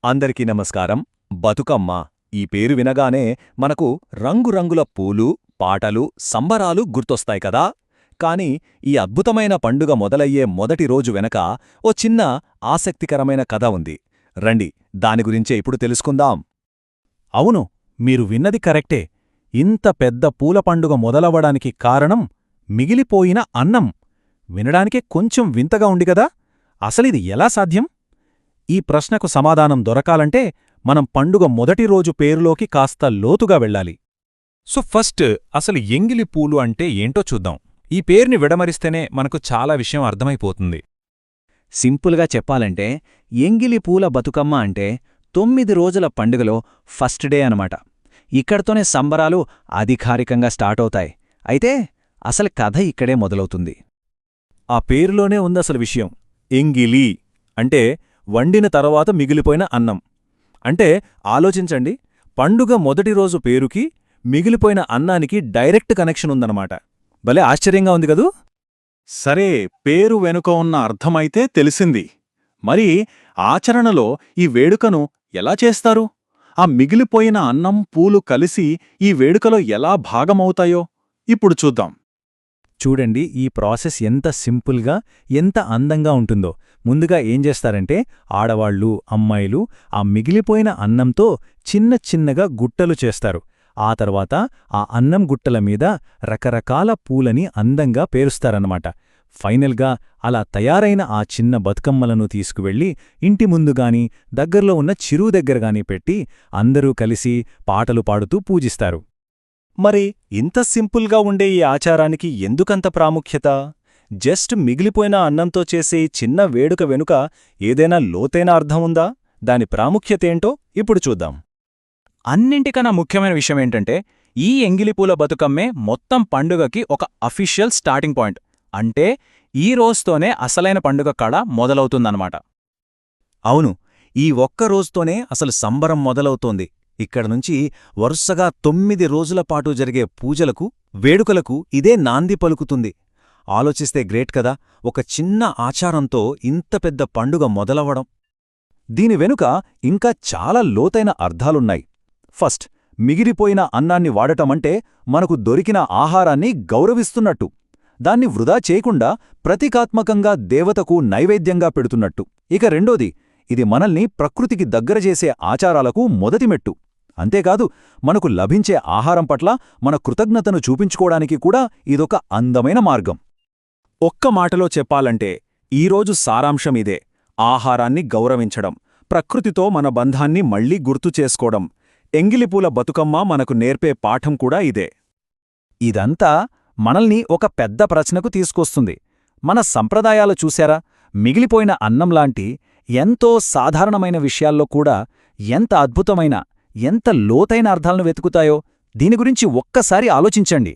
అందరికీ నమస్కారం. బతుకమ్మ ఈ పేరు వినగానే మనకు రంగురంగుల పూలు, పాటలు, సంబరాలు గుర్తొస్తాయి కదా. కాని ఈ అద్భుతమైన పండుగ మొదలయ్యే మొదటి రోజు వెనక ఓ చిన్న ఆసక్తికరమైన కథ ఉంది. రండి దాని గురించే ఇప్పుడు తెలుసుకుందాం. అవును, మీరు విన్నది కరెక్టే. ఇంత పెద్ద పూల పండుగ మొదలవ్వడానికి కారణం మిగిలిపోయిన అన్నం. వినడానికే కొంచెం వింతగా ఉండిగదా. అసలిది ఎలా సాధ్యం? ఈ ప్రశ్నకు సమాధానం దొరకాలంటే మనం పండుగ మొదటి రోజు పేరులోకి కాస్త లోతుగా వెళ్ళాలి. సో ఫస్ట్ అసలు ఎంగిలి పూలు అంటే ఏంటో చూద్దాం. ఈ పేరుని విడమరిస్తేనే మనకు చాలా విషయం అర్థమైపోతుంది. సింపుల్గా చెప్పాలంటే ఎంగిలి పూల బతుకమ్మ అంటే 9 రోజుల పండుగలో ఫస్ట్ డే అనమాట. ఇక్కడతోనే సంబరాలు అధికారికంగా స్టార్ట్ అవుతాయి. అయితే అసలు కథ ఇక్కడే మొదలవుతుంది. ఆ పేరులోనే ఉందసలు విషయం. ఎంగిలి అంటే వండిన తర్వాత మిగిలిపోయిన అన్నం. అంటే ఆలోచించండి, పండుగ మొదటి రోజు పేరుకి మిగిలిపోయిన అన్నానికి డైరెక్ట్ కనెక్షన్ ఉందన్నమాట. భలే ఆశ్చర్యంగా ఉంది కదూ. సరే, పేరు వెనుక ఉన్న అర్థమైతే తెలిసింది. మరి ఆచరణలో ఈ వేడుకను ఎలా చేస్తారు? ఆ మిగిలిపోయిన అన్నం, పూలు కలిసి ఈ వేడుకలో ఎలా భాగమవుతాయో ఇప్పుడు చూద్దాం. చూడండి, ఈ ప్రాసెస్ ఎంత సింపుల్గా, ఎంత అందంగా ఉంటుందో. ముందుగా ఏం చేస్తారంటే ఆడవాళ్లు, అమ్మాయిలు ఆ మిగిలిపోయిన అన్నంతో చిన్న చిన్నగా గుట్టలు చేస్తారు. ఆ తర్వాత ఆ అన్నం గుట్టల మీద రకరకాల పూలని అందంగా పేరుస్తారన్నమాట. ఫైనల్గా అలా తయారైన ఆ చిన్న బతుకమ్మలను తీసుకువెళ్ళి ఇంటి ముందుగాని దగ్గర్లో ఉన్న చెరువు దగ్గరగాని పెట్టి అందరూ కలిసి పాటలు పాడుతూ పూజిస్తారు. మరి ఇంత సింపుల్గా ఉండే ఈ ఆచారానికి ఎందుకంత ప్రాముఖ్యత? జస్ట్ మిగిలిపోయిన అన్నంతో చేసే ఈ చిన్న వేడుక వెనుక ఏదైనా లోతైన అర్థం ఉందా? దాని ప్రాముఖ్యతేంటో ఇప్పుడు చూద్దాం. అన్నింటికన్నా ముఖ్యమైన విషయమేంటంటే ఈ ఎంగిలిపూల బతుకమ్మే మొత్తం పండుగకి ఒక అఫీషియల్ స్టార్టింగ్ పాయింట్. అంటే ఈ రోజుతోనే అసలైన పండుగ కళ మొదలవుతుందన్నమాట. అవును, ఈ ఒక్క రోజుతోనే అసలు సంబరం మొదలవుతోంది. ఇక్కడనుంచి వరుసగా 9 రోజుల పాటు జరిగే పూజలకు, వేడుకలకు ఇదే నాంది పలుకుతుంది. ఆలోచిస్తే గ్రేట్ కదా, ఒక చిన్న ఆచారంతో ఇంత పెద్ద పండుగ మొదలవ్వడం. దీని వెనుక ఇంకా చాలా లోతైన అర్థాలున్నాయి. ఫస్ట్, మిగిలిపోయిన అన్నాన్ని వాడటమంటే మనకు దొరికిన ఆహారాన్ని గౌరవిస్తున్నట్టు, దాన్ని వృధా చేయకుండా ప్రతీకాత్మకంగా దేవతకు నైవేద్యంగా పెడుతున్నట్టు. ఇక రెండోది, ఇది మనల్ని ప్రకృతికి దగ్గరచేసే ఆచారాలకు మొదటి మెట్టు. అంతేకాదు, మనకు లభించే ఆహారం పట్ల మన కృతజ్ఞతను చూపించుకోవడానికి కూడా ఇదొక అందమైన మార్గం. ఒక్క మాటలో చెప్పాలంటే ఈరోజు సారాంశం ఇదే: ఆహారాన్ని గౌరవించడం, ప్రకృతితో మన బంధాన్ని మళ్లీ గుర్తు చేసుకోవడం. ఎంగిలిపూల బతుకమ్మ మనకు నేర్పే పాఠం కూడా ఇదే. ఇదంతా మనల్ని ఒక పెద్ద ప్రశ్నకు తీసుకొస్తుంది. మన సంప్రదాయాలు చూశారా? మిగిలిపోయిన అన్నంలాంటి ఎంతో సాధారణమైన విషయాల్లో కూడా ఎంత అద్భుతమైన, ఎంత లోతైన అర్థాలను వెతుకుతాయో. దీని గురించి ఒక్కసారి ఆలోచించండి.